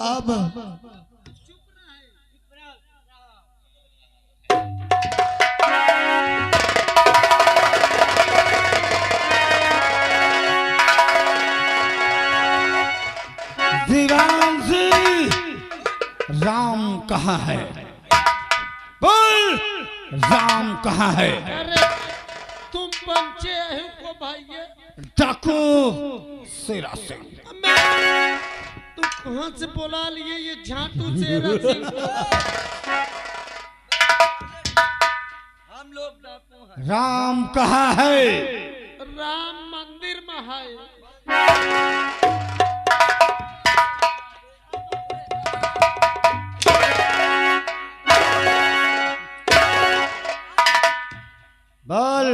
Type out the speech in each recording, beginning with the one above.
अब दीवानजी राम कहाँ है? बोल, राम कहाँ है? अरे तुम पंचे को भाई डाकू शेरा सिंह। तू कहाँ से बोला लिए ये झाटू शेरा सिंह? हम लोग डाकू हैं। राम कहाँ है? राम मंदिर में है। बोल,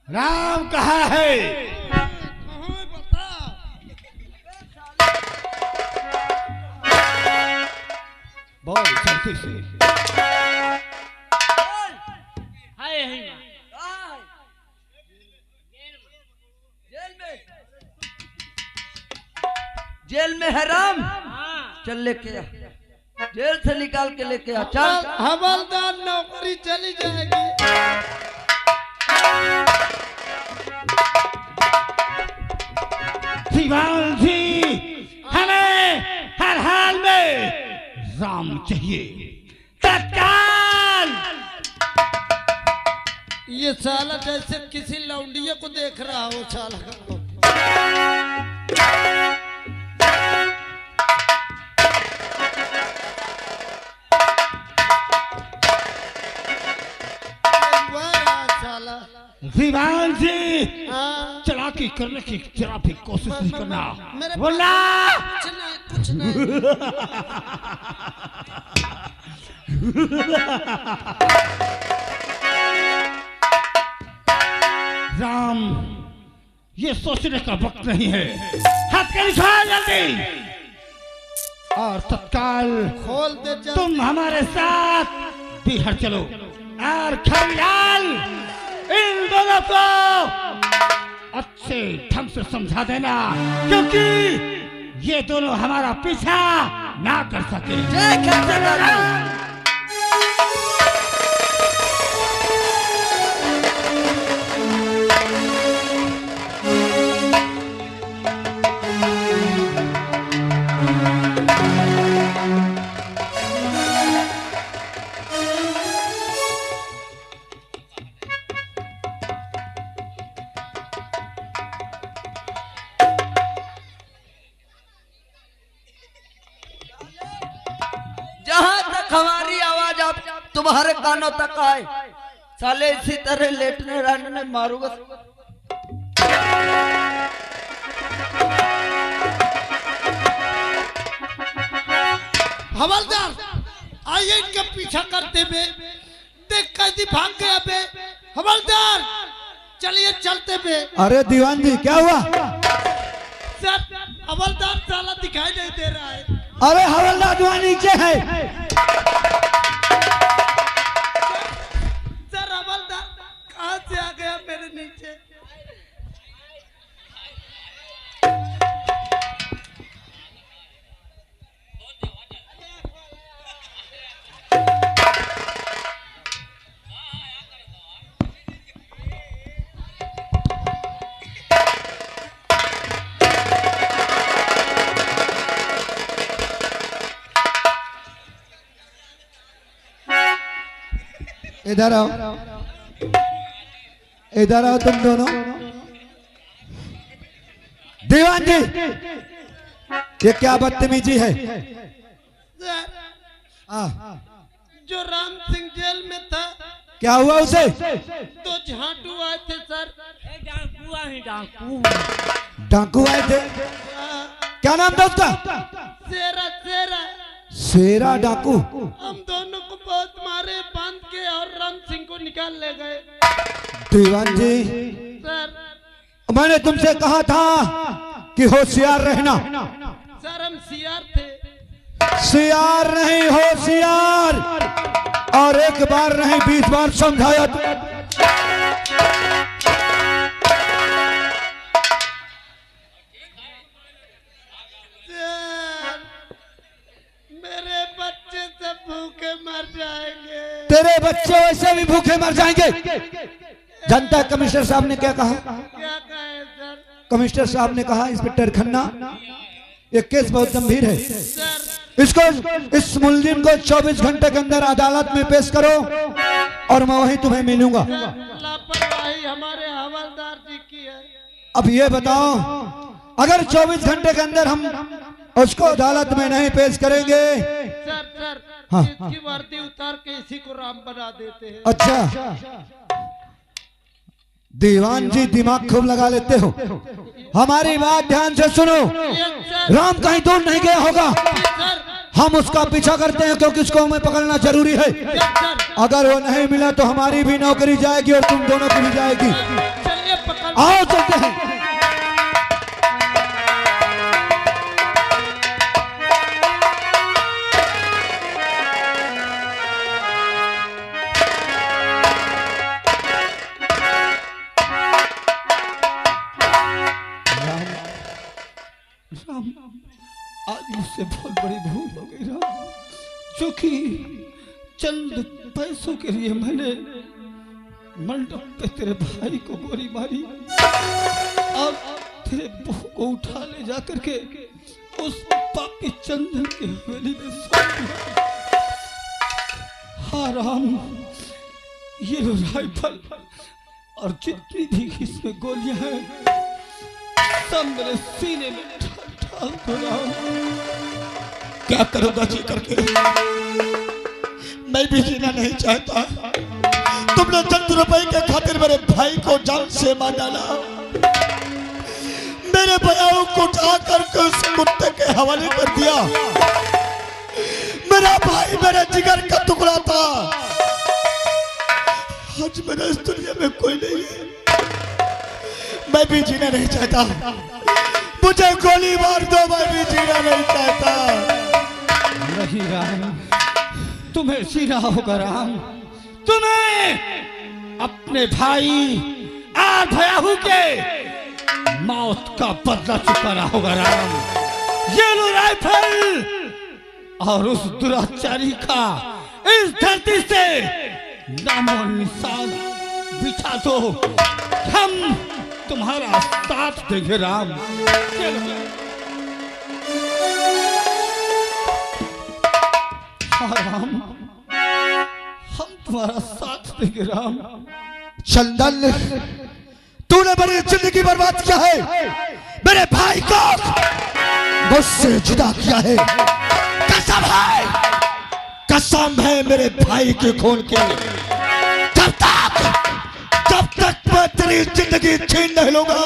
राम कहाँ है? बता। बोल जल्दी से। है यही जेल में है राम। चल लेके आ, जेल से निकाल के लेके आ। चल। हवलदार नौकरी चली जाएगी। दीवान जी, हमें हर हाल में राम चाहिए, तत्काल। ये साला जैसे किसी लौंडिये को देख रहा हो साला। दीवान जी, चालाकी करने की जरा भी कोशिश नहीं करना। बोला कुछ नहीं। राम, ये सोचने का वक्त नहीं है। हाथ के निकाल जल्दी और तत्काल खोल दे। तुम हमारे साथ बिहार चलो और खरीलाल इन दोनों को अच्छे ढंग से समझा देना, क्योंकि ये दोनों हमारा पीछा ना कर सके। हमारी आवाज आप तुम्हारे कानों तक आए, साले इसी तरह लेटने रहने मारूंगा। हवलदार आइए, इनका पीछा करते हुए देख कैदी भाग गया बे। हवलदार चलिए चलते हुए। अरे दीवान जी, क्या हुआ? सर, हवलदार साला दिखाई नहीं दे रहा है। अरे हवलदार वहाँ नीचे है। सर, हवलदार कहाँ से आ गया मेरे नीचे? इधर आओ, इधर आओ तुम दोनों। दीवान जी, ये क्या बदतमीजी है? सर, जो राम सिंह जेल में था, क्या हुआ उसे? तो झाटू आए थे सर। डाकू आए थे? क्या नाम था उसका? शेरा शेरा। शेरा डाकू। हम दोनों को बहुत मारे, बांध के, और राम सिंह को निकाल ले गए। दीवान जी, सर, मैंने तुमसे कहा था कि होशियार रहना। सर हम सीआर थे। सीआर नहीं, होशियार। और एक बार नहीं 20 बार समझाया। तेरे बच्चे वैसे भी भूखे मर जाएंगे। जनता कमिश्नर साहब ने क्या कहा? क्या कहे सर? कमिश्नर साहब ने कहा इंस्पेक्टर खन्ना, ये केस बहुत गंभीर है, सर इसको इस मुलजिम को 24 घंटे के अंदर अदालत में पेश करो और मैं वहीं तुम्हें मिलूंगा। लापरवाही हमारे हवलदार जी की है। अब ये बताओ, अगर 24 घंटे के अंदर हम उसको अदालत में नहीं पेश करेंगे। सर हाँ, इसकी वर्दी उतार के इसी को राम बना देते हैं। अच्छा, दीवान जी दिमाग खूब लगा लेते हो। हमारी बात ध्यान से सुनो, राम कहीं दूर नहीं गया होगा, हम उसका पीछा करते हैं क्योंकि उसको हमें पकड़ना जरूरी है। अगर वो नहीं मिला तो हमारी भी नौकरी जाएगी और तुम दोनों की भी जाएगी। चलिए पकड़। आओ चलते हैं। आज मुझसे बहुत बड़ी भूल हो गई राम, क्योंकि चंद पैसों के लिए मैंने मंडप पे तेरे भाई को गोली मारी और तेरे बहू को उठा ले जाकर के उस पापी चंदन की हवेली में सौंप दिया। हाँ राम, ये लो राइफल और जितनी भी इसमें गोलियां हैं सब मेरे सीने में ढाल दो राम। क्या करूंगा जी करके, मैं भी जीना नहीं चाहता। तुमने चंद रुपए के खातिर मेरे भाई को जान से मार डाला, मेरे बयाओं को उठा करके उस कुत्ते के हवाले कर दिया। मेरा भाई मेरे जिगर का टुकड़ा था, आज मेरे इस दुनिया में कोई नहीं है। मैं भी जीना नहीं चाहता, मुझे गोली मार दो, मैं भी जीना नहीं चाहता। नहीं राम, तुम्हें जीना होगा राम, तुम्हें अपने भाई और भयाहू के मौत का बदला चुकाना होगा राम। ये लो राइफल और उस दुराचारी का इस धरती से नामो निशान बिछा दो, हम तुम्हारा साथ देंगे राम। हाँ राम, हम तुम्हारा साथ देंगे राम। चंदन, तूने मेरी जिंदगी बर्बाद किया है, मेरे भाई को मुझसे जुदा किया है। कसम है मेरे भाई के खून की। जब तक मैं तेरी जिंदगी छीन नहीं लूंगा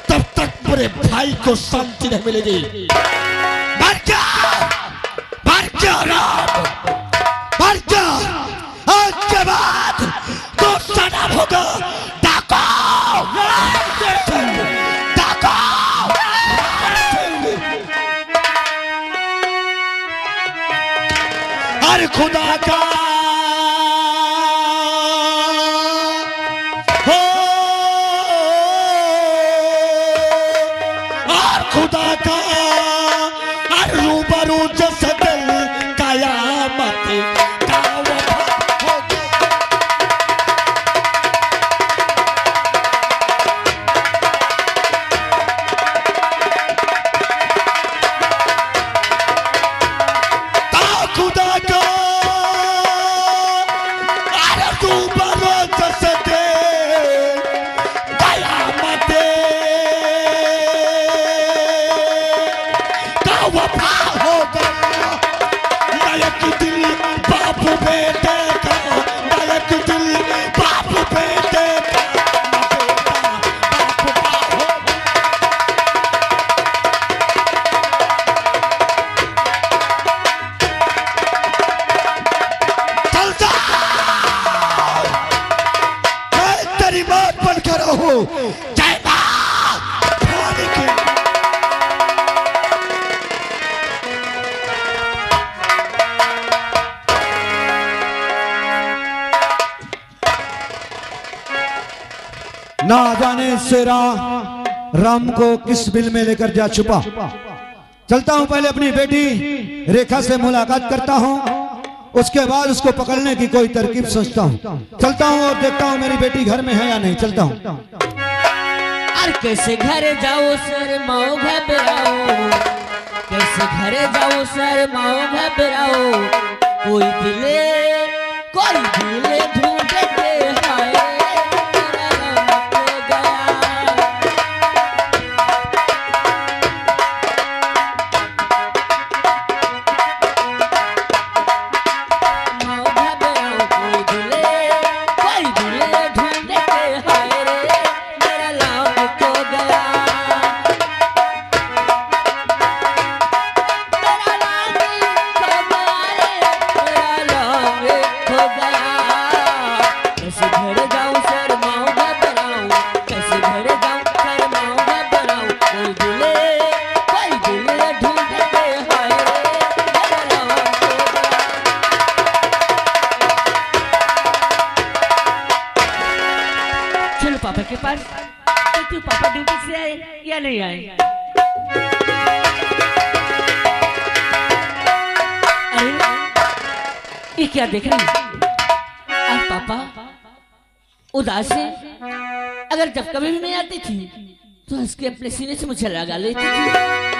तब तक मेरे भाई को शांति नहीं मिलेगी। मर जा राम, मर जा। आज के बाद तो सनम होगा डाको। हर खुदा का हो, हर खुदा का हर रूबरू जैसे दिल कयामत का वफा होगा। खुदा का अरे रूबरू जैसे दिल कयामत का वफा होगा। नायक दिल बाप बेटे का, नायक दिल बाप बेटे का, बाप का होगा। चलता मैं तेरी बात बनकर रहूं। जय मां भवानी की। ना जाने शेरा राम को किस बिल में लेकर जा छुपा। चलता हूं, पहले अपनी बेटी रेखा से मुलाकात करता हूं, उसके बाद उसको पकड़ने की कोई तरकीब सोचता हूँ। चलता हूँ और देखता हूँ मेरी बेटी घर में है या नहीं। चलता हूँ। अरे कैसे घरे जाओ सर माओ घबराओ, कैसे घरे जाओ सर माओ घबराओ, कोई दिले ढूंढते हाय मेरा राम खो गया। माओ घबराओ कोई दिले ढूंढते हाय रे मेरा राम खो गया। मेरा राम खो गया रे, मेरा राम खो गया। कैसे घर जाऊं सर माओ घबराऊं, कैसे घर जाऊं सर माओ घबराऊं, कोई दिले ढूंढते हाय रे मेरा राम खो गया। चलो पापा के पास। देखती पापा ड्यूटी से आए या नहीं आए। अरे ये क्या देख रही आज पापा उदास है। अगर जब कभी भी मैं आती थी तो हंस के अपने सीने से मुझे लगा लेती थी।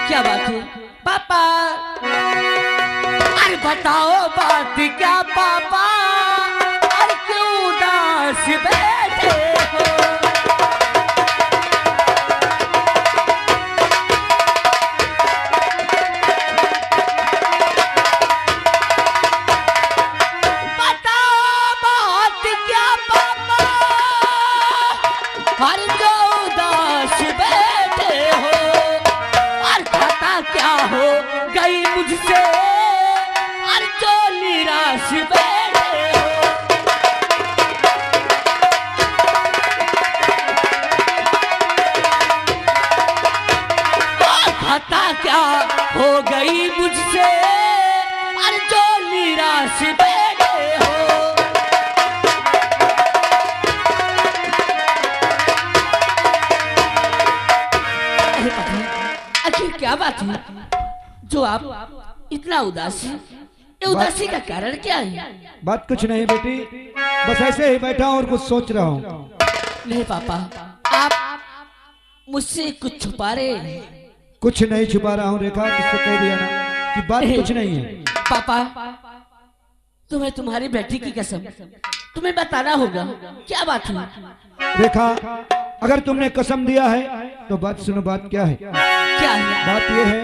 क्या बात है पापा? अरे बताओ बात क्या पापा, अरे क्यों उदास बैठे हो? बताओ बात क्या पापा, अरे क्यों उदास बैठे हो? और खाता क्या हो गई मुझसे, और जो निराश बैठे हो? और खाता क्या हो गई मुझसे, और जो निराश बैठे हो? अरे पत्नी, आखिर क्या बात है जो आप इतना उदास हैं? ये उदासी का कारण क्या है? बात कुछ नहीं बेटी, बस ऐसे ही बैठा हूँ और कुछ सोच रहा हूँ। नहीं पापा, आप मुझसे कुछ छुपा रहे हैं। कुछ नहीं छुपा रहा हूँ रेखा, किससे कह दिया ना कि बात कुछ नहीं है। पापा तुम्हें तुम्हारी बेटी की कसम तुम्हें बताना होगा, क्या बात है? रेखा अगर तुमने कसम दिया है तो बात सुनो। बात क्या है? क्या है? बात यह है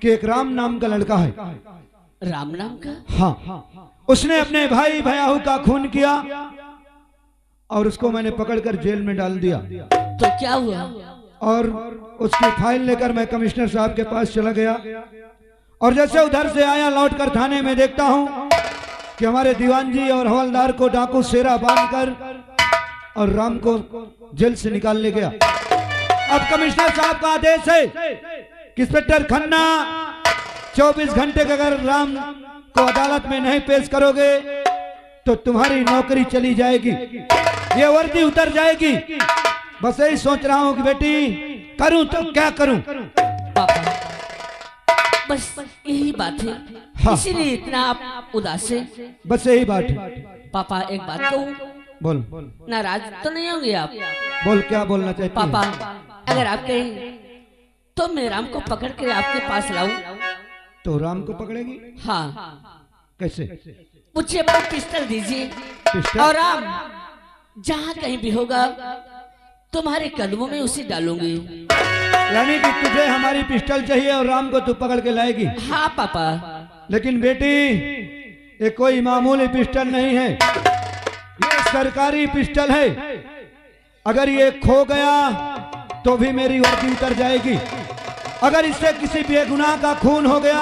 कि एक राम नाम का लड़का है। राम नाम का? हाँ, उसने अपने भाई भयाहू का खून किया और उसको मैंने पकड़कर जेल में डाल दिया। तो क्या हुआ? और उसकी फाइल लेकर मैं कमिश्नर साहब के पास चला गया और जैसे उधर से आया लौटकर थाने में देखता हूं कि हमारे दीवान जी और हवलदार को डाकू सेरा बांधकर और राम को जेल से निकाल ले गया। अब कमिश्नर साहब का आदेश है कि इंस्पेक्टर खन्ना 24 घंटे के अगर राम को अदालत में नहीं पेश करोगे तो तुम्हारी नौकरी चली जाएगी, ये वर्दी उतर जाएगी। बस यही सोच रहा हूँ कि बेटी करूं तो क्या करूं। पापा बस यही बात है, हाँ। इसीलिए इतना आप उदास है। बस यही बात है। पापा एक बात कहूँ, बोल नाराज तो नहीं होंगे आप? बोल, क्या बोलना चाहती पापा है? अगर आप कहें तो मैं राम को पकड़ के आपके पास लाऊं। तो राम को पकड़ेगी? हाँ, कैसे? मुझे अपना पिस्टल दीजिए पिस्टल? और राम जहाँ कहीं भी होगा तुम्हारे कदमों में उसे डालूंगी। यानी कि तुझे हमारी पिस्टल चाहिए और राम को तू पकड़ के लाएगी? हाँ पापा। लेकिन बेटी ये कोई मामूली पिस्टल नहीं है, ये सरकारी पिस्टल है। अगर ये खो गया तो भी मेरी वर्दी उतर जाएगी, अगर इससे किसी बेगुनाह का खून हो गया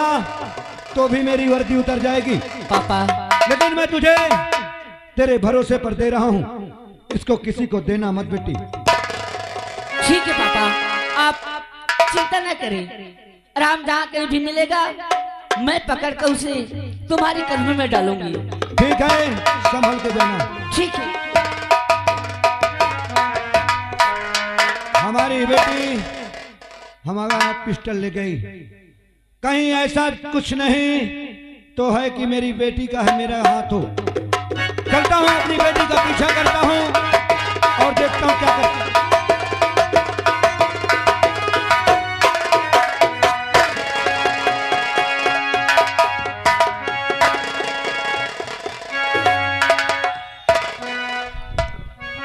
तो भी मेरी वर्दी उतर जाएगी। पापा लेकिन मैं तुझे तेरे भरोसे पर दे रहा हूँ, इसको किसी को देना मत बेटी। ठीक है पापा, आप चिंता न करें। राम जहाँ कहीं भी मिलेगा मैं पकड़ कर उसे तुम्हारी कदमों में डालूंगी। ठीक है, संभल के जाना। ठीक है। हमारी बेटी हमारा पिस्टल ले गई, कहीं ऐसा कुछ नहीं तो है कि मेरी बेटी का है मेरा हाथ हो। चलता हूँ, अपनी बेटी का पीछा करता हूँ और देखता हूँ क्या करता हूँ।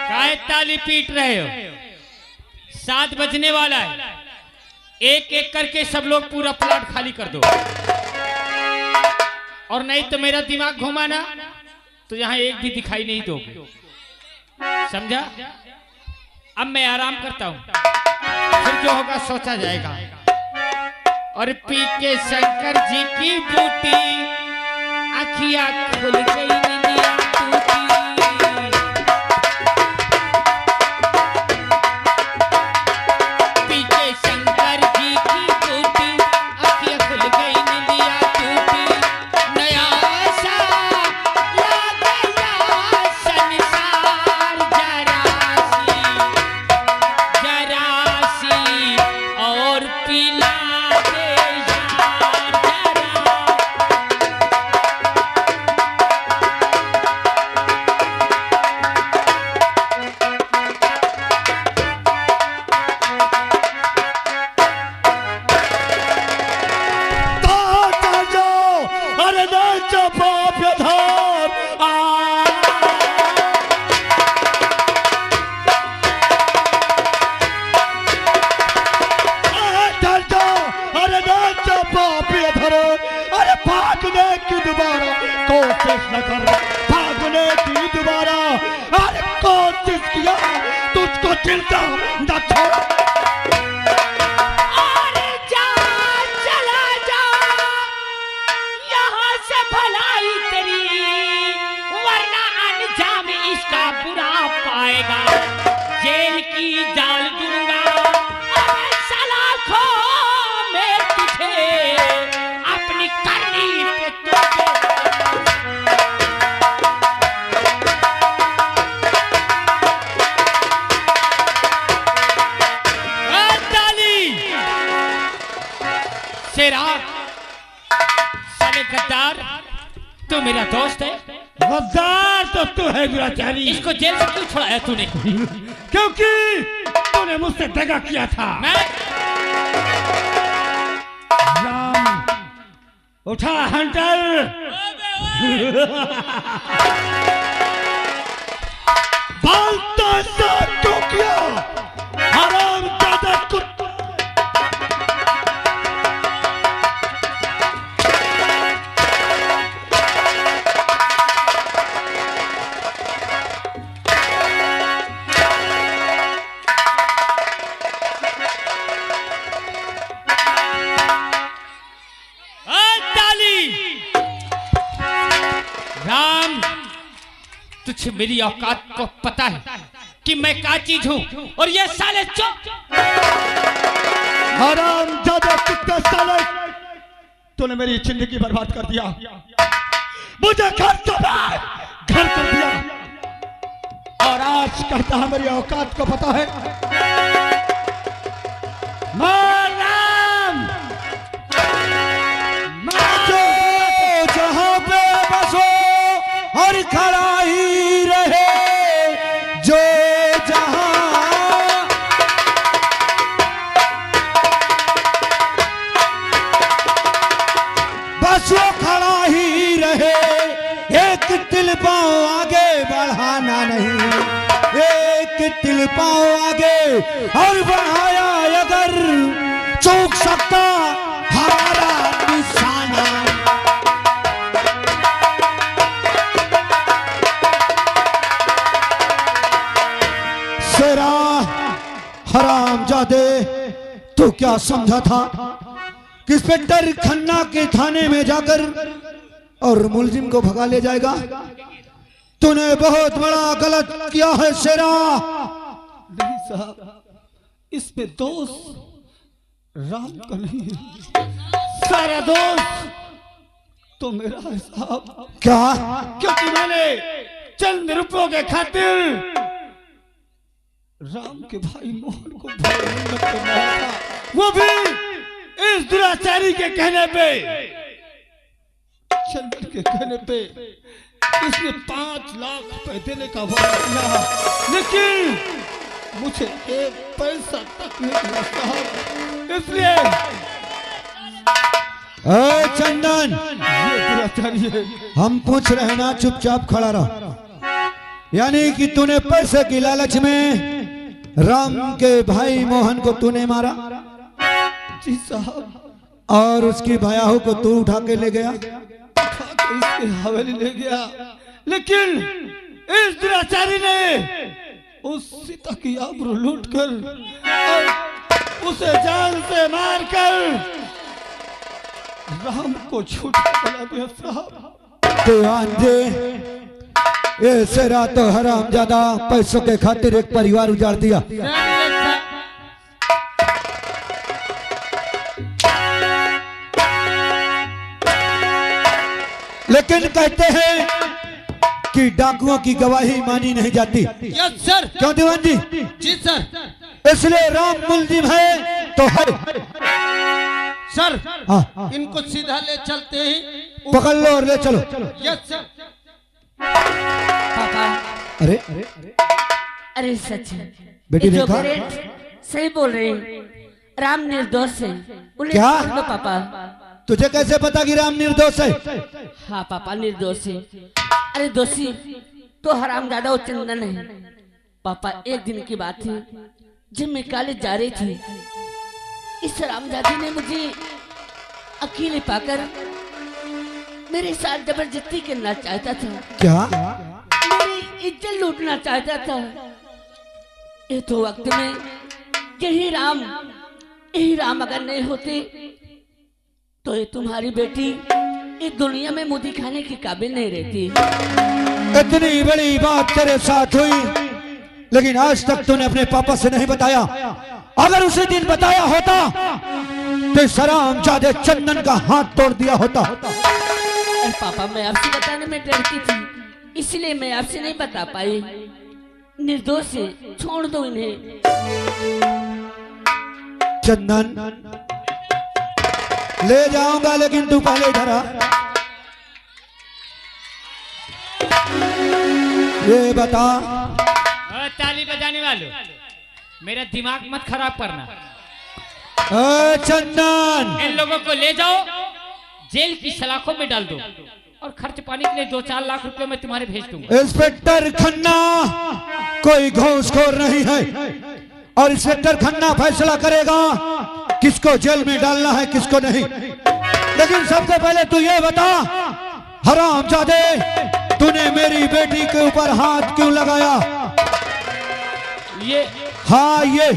काहे ताली पीट रहे हो? 7 बजने वाला है। एक एक करके सब लोग पूरा प्लॉट खाली कर दो, और नहीं तो मेरा दिमाग घुमाना तो यहाँ एक भी दिखाई नहीं दोगे, समझा? अब मैं आराम करता हूँ, फिर जो होगा सोचा जाएगा। और पी के शंकर जी की बूटी आखियाँ खुल गई, निंदिया टूटी। पी के शंकर जी की बूटी आखियाँ खुल गई, निंदिया टूटी। नया सा लग गया संसार जरासी और पिला दे यार जरा। अरे नाचा बाप यथार अरे नाचा बाप यथार। अरे भागने की दोबारा कोशिश न कर, भागने की दोबारा। अरे कोशिश किया तुझको चिंता न छोड़। अरे जा, चला जा यहाँ से, भलाई तेरी, वरना अंजाम इसका बुरा पाएगा। जेल की जाल दूंगा, अबे सलाखों में तुझे अपनी करनी पे तुझे। शेरा, साले गद्दार, तू मेरा दोस्त है। गद्दार तो तू है दुराचारी। इसको जेल से क्यों छुड़ाया तूने? क्योंकि तूने मुझसे दगा किया था। मैं राम उठा हंटर। बोलता सा क्यों किया हराम दादा कुत्ता। राम, तुझे मेरी औकात को पता है कि मैं क्या चीज हूँ, और ये साले चुप। हराम दादा कुत्ता साले, तूने मेरी जिंदगी बर्बाद कर दिया, मुझे घर कर दिया, और आज कहता है मेरी औकात को पता है। राम जहाँ पे बसो और खड़ा ही रहे, जो जहाँ बस वो खड़ा ही रहे। एक तिल पाँव आगे बढ़ाना नहीं, एक तिल पाँव आगे और बढ़ाया अगर चूक सकता हमारा निशाना। शेरा हरामजादे, तू क्या समझा था कि इंस्पेक्टर खन्ना के थाने में जाकर और मुलजिम को भगा ले जाएगा? तूने बहुत बड़ा गलत किया है शेरा। नहीं साहब, इसमें दोष राम का नहीं है, सारा दोष तो मेरा है साहब। क्या? क्योंकि मैंने चंद रुपयों के खातिर राम के भाई मोहन को मारा था, वो भी इस दुराचारी के कहने पे। चंदन के कहने पे इसने 5 लाख रुपए देने का वादा किया, लेकिन मुझे 1 पैसा तक नहीं दिया साहब। इसलिए ए चंदन, ये दुराचारी है। हम पूछ रहे ना, चुपचाप खड़ा रहो। यानी कि तूने पैसे की लालच में राम के भाई मोहन को तूने मारा जी साहब, और उसकी भयाहू को तू उठा के ले गया। तो इसके हवेली ले गया, लेकिन इस दुराचारी ने उस सीता की आबरू लूट कर और उसे जान से मार कर राम को झूठा बना दिया साहब। दीवान जी, ये सेरा तो हराम ज्यादा पैसों के खातिर एक परिवार उजाड़ दिया। लेकिन कहते हैं कि डाकुओं की गवाही मानी नहीं जाती। Yes sir. क्यों दीवान जी? जी सर। इसलिए राम मुलजिम है तो है सर। हाँ, इनको सीधा ले चलते हैं। पकड़ लो और ले चलो। Yes sir. पापा, अरे अरे सच है, बेटी ये जो देखा? ग्रेट सही बोल रहे हैं, राम निर्दोष है। उन्हें क्या? छोड़ दो पापा। तुझे कैसे पता कि राम निर्दोष है? हाँ पापा, निर्दोष है। अरे दोषी तो हरामजादा और चंदन है। पापा, एक दिन की बात है, जब मैं कॉलेज जा रही थी, इस हरामजादी ने मुझे अकेले पाकर मेरे साथ जबरदस्ती करना चाहता था। क्या? मेरी इज्जत लूटना चाहता था। ये तो वक्त में यही राम अगर नहीं होते तो ये तुम्हारी बेटी इस दुनिया में मुंह दिखाने के काबिल नहीं रहती। इतनी बड़ी बात तेरे साथ हुई, लेकिन आज तक तूने अपने पापा से नहीं बताया। अगर उसी दिन बताया होता तो इस हरामजादे चंदन का हाथ तोड़ दिया होता। अरे पापा, मैं आपसे बताने में डरती थी, इसलिए मैं आपसे नहीं बता पाई। निर्दोष है, छोड़ दो इन्हें। चंदन, ले जाऊंगा, लेकिन तू पहले इधर आ। ये बता, ताली बजाने वालों, मेरा दिमाग मत खराब करना। चंदन, इन लोगों को ले जाओ, जेल की सलाखों में डाल दो, और खर्च पानी के लिए 2-4 लाख रुपए मैं तुम्हारे भेज दूंगा। इंस्पेक्टर खन्ना कोई घूसखोर नहीं है, और इंस्पेक्टर खन्ना फैसला करेगा किसको जेल में डालना है, किसको नहीं। लेकिन सबसे पहले तू ये बता, हरामजादे, तूने मेरी बेटी के ऊपर हाथ क्यों लगाया? ये हाँ, ये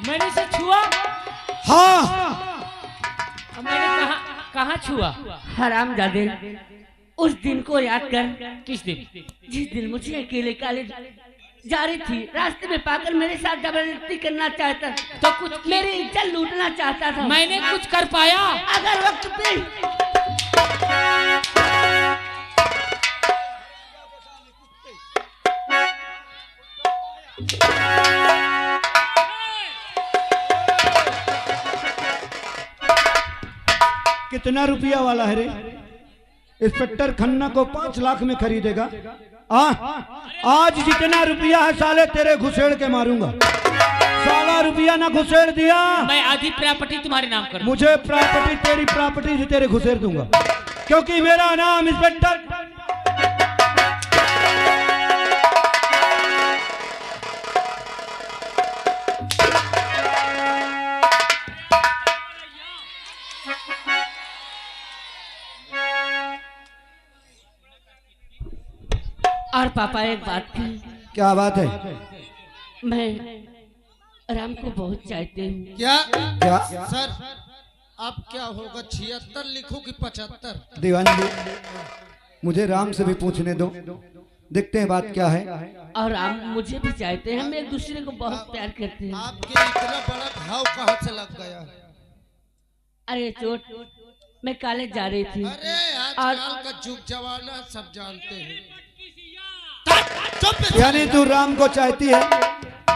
मैंने से छुआ? हाँ। अब मैंने कहाँ छुआ? हरामजादे, उस दिन को याद कर। किस दिन? जिस दिन मुझे अकेले कॉलेज जा रही थी, रास्ते में पाकर मेरे साथ जबरदस्ती करना चाहता, तो कुछ मेरी इज्जत लूटना चाहता था। मैंने कुछ कर पाया? अगर वक्त पे कितना रुपया वाला है रे? इंस्पेक्टर खन्ना को 5 लाख में खरीदेगा? आज जितना रुपया है साले तेरे घुसेड़ के मारूंगा। साला रुपया ना घुसेड़ दिया, मैं आधी प्रॉपर्टी तुम्हारे नाम कर। मुझे प्रॉपर्टी, तेरी प्रॉपर्टी से तेरे घुसेड़ दूंगा, क्योंकि मेरा नाम इंस्पेक्टर। और पापा, एक बात थी। क्या बात है? मैं राम को बहुत चाहती हूँ। क्या? सर, अब क्या होगा? 76 लिखो कि 75? दीवान जी, मुझे राम से भी पूछने दो, देखते हैं बात क्या है। और राम मुझे भी चाहते हैं, हम एक दूसरे को बहुत प्यार करते हैं। आपके इतना बड़ा घाव कहाँ से लग गया? अरे चोट, मैं कॉलेज जा रही थी। अरे और आजकल का जुग जमाना सब जानते हैं। यानी तू राम को चाहती है?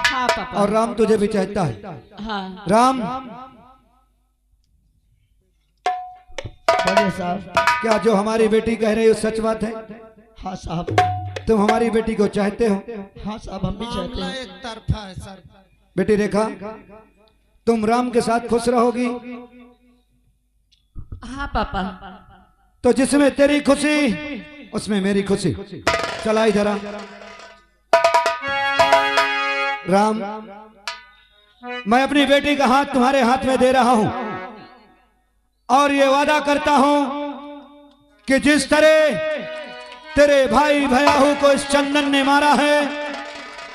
हाँ पापा। और राम तुझे भी चाहता है? हाँ। राम, बोलिए साहब। क्या जो हमारी बेटी कह रही हो सच बात है? हाँ साहब। तुम हमारी बेटी को चाहते हो? हाँ साहब, हम भी चाहते मामला हैं। एक तरफा है सर। बेटी रेखा, तुम राम के साथ खुश रहोगी? हाँ पापा। तो जिसमें तेरी खुशी उसमें मेरी खुशी। चला इधर आ। राम, मैं अपनी बेटी का हाथ तुम्हारे हाथ में दे रहा हूं और ये वादा करता हूं कि जिस तरह तेरे भाई भयाहू को इस चंदन ने मारा है,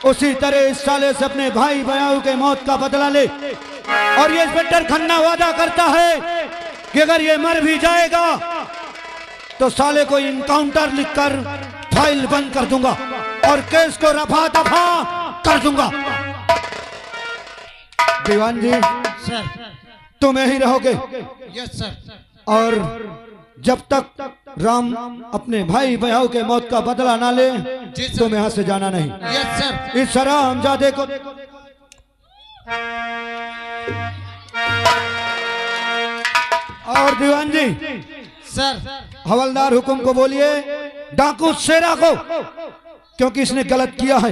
उसी तरह इस साले से अपने भाई भयाहू के मौत का बदला ले। और ये इंस्पेक्टर खन्ना वादा करता है कि अगर ये मर भी जाएगा तो साले को इनकाउंटर लिखकर फाइल बंद कर दूंगा और केस को रफा दफा कर दूंगा। दीवान जी, सर। तुम यहीं रहोगे यस सर। और जब तक राम अपने भाई भयाऊ के मौत का बदला ना ले, जी सर। तुम यहां से जाना नहीं। Yes sir. इस हरामजादे को और दीवान जी, सर। हवलदार हुकुम को बोलिए डाकू शेरा को, क्योंकि इसने गलत किया है।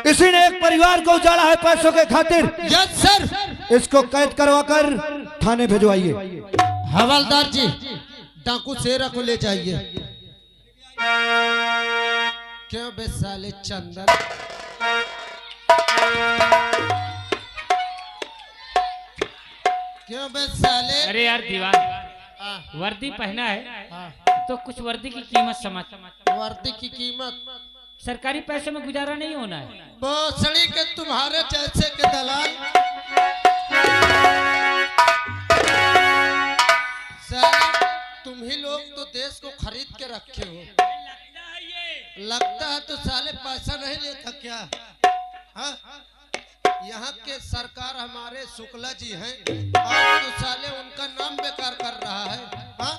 इसी ने एक परिवार को उजाड़ा है पैसों के खातिर। Yes sir. इसको कैद करवाकर थाने भिजवाइए। हवलदार जी, डाकू शेरा को ले जाइए। क्यों बे साले चंदन, क्यों बे साले? अरे यार दीवान, वर्दी पहना है तो कुछ वर्दी की कीमत समझ। वर्दी की कीमत? सरकारी पैसे में गुजारा नहीं होना है। भोसड़ी के तुम्हारे जैसे के दलाल साले, तुम ही लोग तो देश को खरीद के रखे हो। लगता है तो साले पैसा नहीं लेता क्या? हाँ? यहाँ के सरकार हमारे शुक्ला जी हैं और तो साले उनका नाम बेकार कर रहा है। हाँ?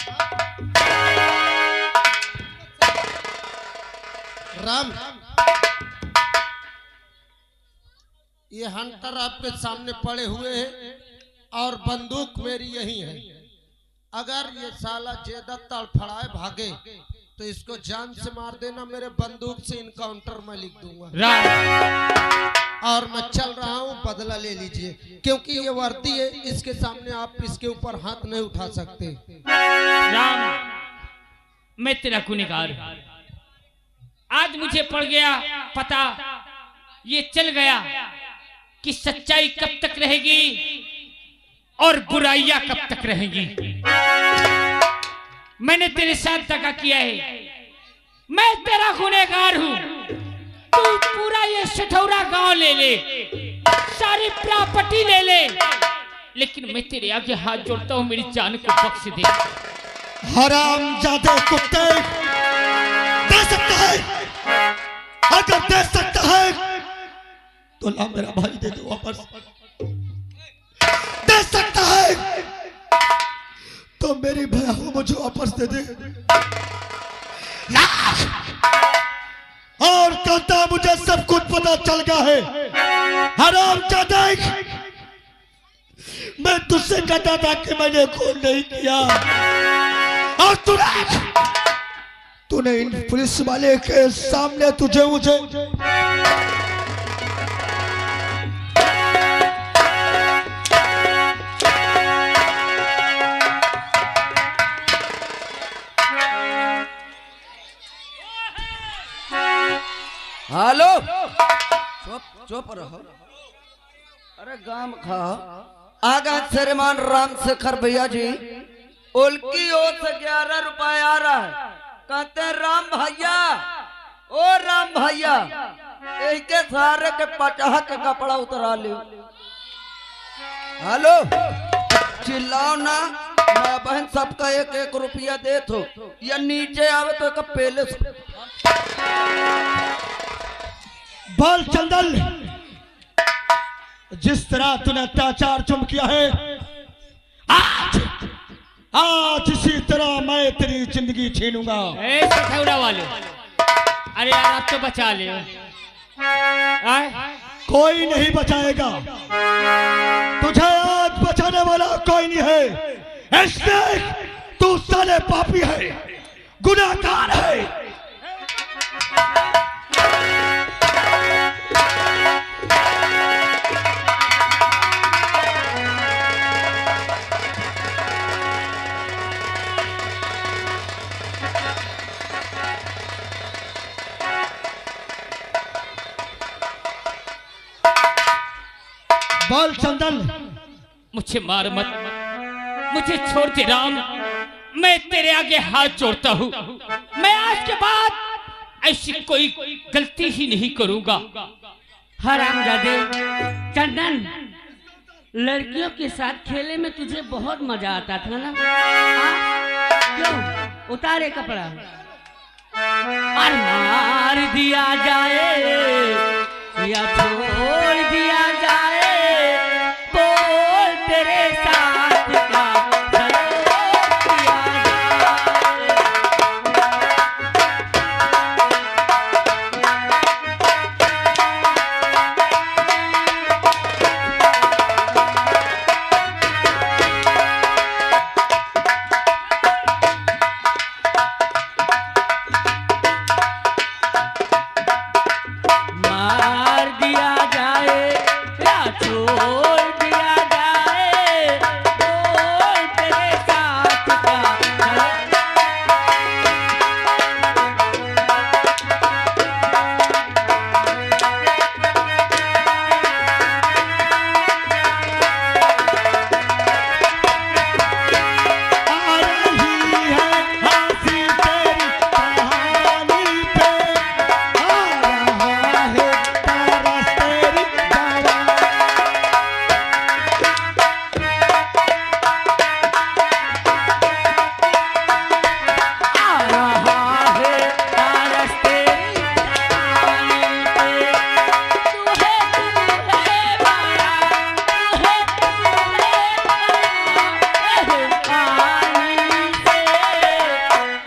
राम, ये हंटर आपके सामने पड़े हुए हैं और बंदूक मेरी यही है। अगर ये साला जेदा तड़फड़ाए भागे तो इसको जान से मार देना, मेरे बंदूक से इनकाउंटर में लिख दूंगा। राम, और मैं चल रहा हूँ, बदला ले लीजिए, क्योंकि ये वर्दी है, इसके सामने आप इसके ऊपर हाथ नहीं उठा सकते। राम, मैं तेरा गुनहगार हूं। आज मुझे पड़ गया पता, ये चल गया कि सच्चाई कब तक रहेगी और बुराइयां कब तक रहेंगी। मैंने तेरे साथ दगा किया है, मैं तेरा गुनहगार हूं। तू पूरा ये सठौरा गांव ले ले, सारी प्रॉपर्टी ले ले, लेकिन मैं तेरे आगे हाथ जोड़ता हूं, मेरी जान को बख्श दे। हरामजादे कुत्ते, दे सकता है, अगर दे सकता है तो ला मेरा भाई दे दो वापस। दे सकता है तो मेरी भैया को मुझे वापस दे दे। ला! और कहता मुझे सब कुछ पता चल गया है। हरामजादे, मैं तुझसे कहता था कि मैंने खून नहीं किया और तूने इन पुलिस वाले के सामने तुझे मुझे हेलो, चुप चुप रहो। अरे गाम खा आगा श्रीमान राम शेखर भैया जी, उनकी ओर से 11 रुपए आ रहा है। कहते हैं राम भैया, ओ राम भैया, एक सारे के 50 के कपड़ा उतरा ले। हेलो, चिल्लाओ ना, मैं बहन सबका 1-1 रुपया दे तो, या नीचे आवे तो एक पहले बाल चंदन, जिस तरह तूने अत्याचार चुम किया है, आज इसी तरह मैं तेरी जिंदगी छीनूंगा। ए सठौरा वाले, अरे यार आप तो बचा ले। कोई नहीं बचाएगा तुझे, आज बचाने वाला कोई नहीं है। इसलिए तू तू साले पापी है, गुनाहगार है। बोल चंदन। मुझे मार मत, मुझे छोड़ दे राम, मैं तेरे आगे हाथ जोड़ता हूँ। मैं आज के बाद ऐसी कोई गलती ही नहीं करूंगा। हरामजादे चंदन, लड़कियों के साथ खेले में तुझे बहुत मजा आता था ना? क्यों उतारे कपड़ा और मार दिया जाए या छोड़ दिया जाए, बोल तेरे साथ का सलूक किया जाए। मार दिया जाए या छोड़ दिया जाए, बोल तेरे साथ का सलूक। आ रही है हंसी तेरी कहानी पे, आ रहा है तरस तेरी जवानी। आ रहा है तरस तेरी जवानी पे, तू है माया, तू है पानी से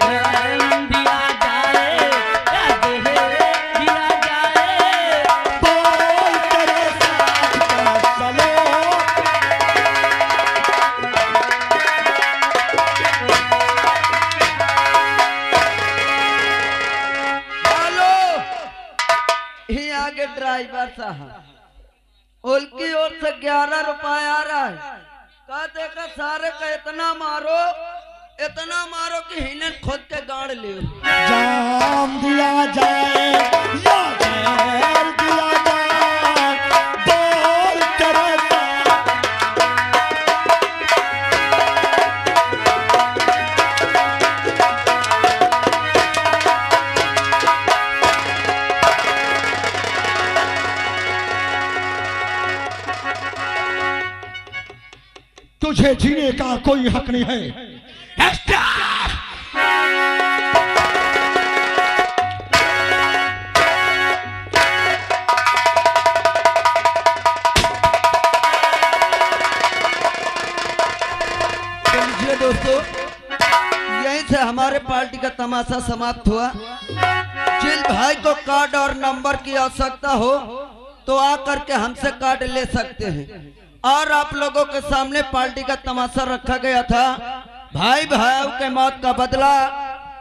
धर्म दिया जाए या देह दिया जाए, बोल तेरे साथ का सलूक। हेलो, ये आगे ड्राइवर साहब, उनकी ओर से 11 रुपए आ रहा है। कहते का सारे का इतना मारो कि हिनन खुद के गाड़ ले। जाम दिया जाए या जहर दिया जाए, बोल तेरे साथ। तुझे जीने का कोई हक नहीं है। स्टॉप! समझिए दोस्तों, यहीं से हमारे पार्टी का तमाशा समाप्त हुआ। जिन भाई को कार्ड और नंबर की आवश्यकता हो तो आकर के हमसे कार्ड ले सकते हैं। और आप लोगों के सामने पार्टी का तमाशा रखा गया था। भाई भाई के मौत का बदला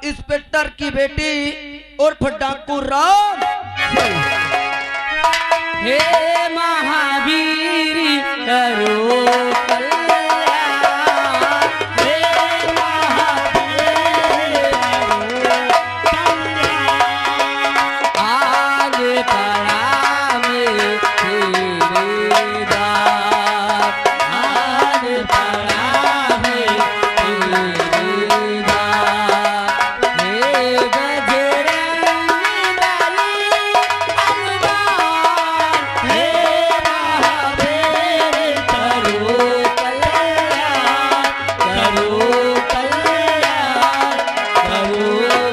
इंस्पेक्टर की बेटी उर्फ डाकू राम से। हे महावीर करो कल्याण, हे महावीर करो कल्याण, आज पड़ा में तेरे दाग, आज पड़ा में तेरे दाग, हे बजरंगी बली हनुमान, हे महावीर करो कल्याण, करो कल्याण, करो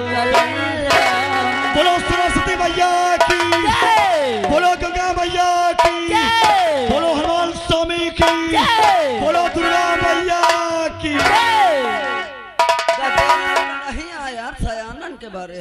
कल्याण। बोलो सरस्वती मैया की, जय! बोलो गंगा मैया की, जय! बोलो हनुमान स्वामी की, जय! बोलो दुर्गा मैया की। जय! नहीं आया सयानन के बारे में।